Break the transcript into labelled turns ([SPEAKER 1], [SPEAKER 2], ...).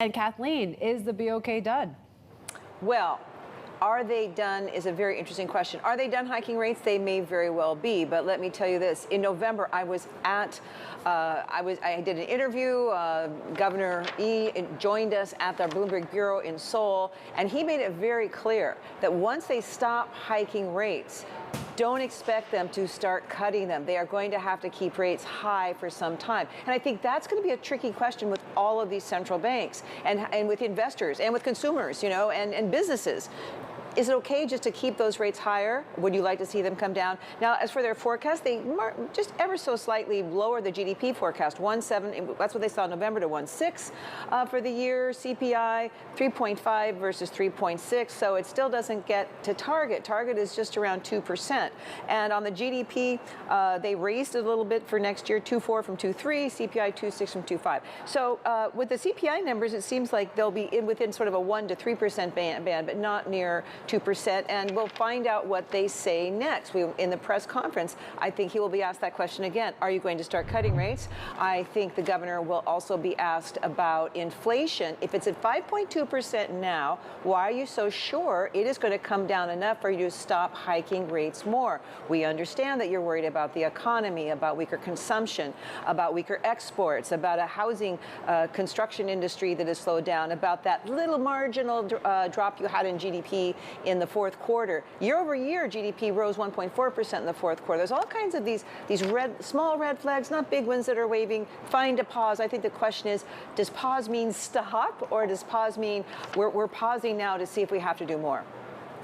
[SPEAKER 1] And Kathleen, is the BOK done?
[SPEAKER 2] Well, are they done is a very interesting question. Are they done hiking rates? They may very well be, but let me tell you this. In November, I was at, I did an interview. Governor Yi joined us at the Bloomberg Bureau in Seoul, and he made it very clear that once they stop hiking rates, don't expect them to start cutting them. They are going to have to keep rates high for some time. And I think that's going to be a tricky question with all of these central banks and with investors and with consumers, you know, and businesses. Is it okay just to keep those rates higher? Would you like to see them come down? Now, as for their forecast, they just ever so slightly lower the GDP forecast, 1.7, that's what they saw in November, to 1.6 for the year. CPI, 3.5 versus 3.6, so it still doesn't get to target. Target is just around 2%. And on the GDP, they raised it a little bit for next year, 2.4 from 2.3, CPI 2.6 from 2.5. So with the CPI numbers, it seems like they'll be within sort of a 1 to 3% band, but not near 2%, and we'll find out what they say next. In the press conference, I think he will be asked that question again. Are you going to start cutting rates? I think the governor will also be asked about inflation. If it's at 5.2% now, why are you so sure it is going to come down enough for you to stop hiking rates more? We understand that you're worried about the economy, about weaker consumption, about weaker exports, about a housing construction industry that has slowed down, about that little marginal drop you had in GDP in the fourth quarter. Year over year, GDP rose 1.4% in the fourth quarter. There's all kinds of these small red flags, not big ones that are waving. Find a pause. I think the question is, does pause mean stop, or does pause mean we're pausing now to see if we have to do more?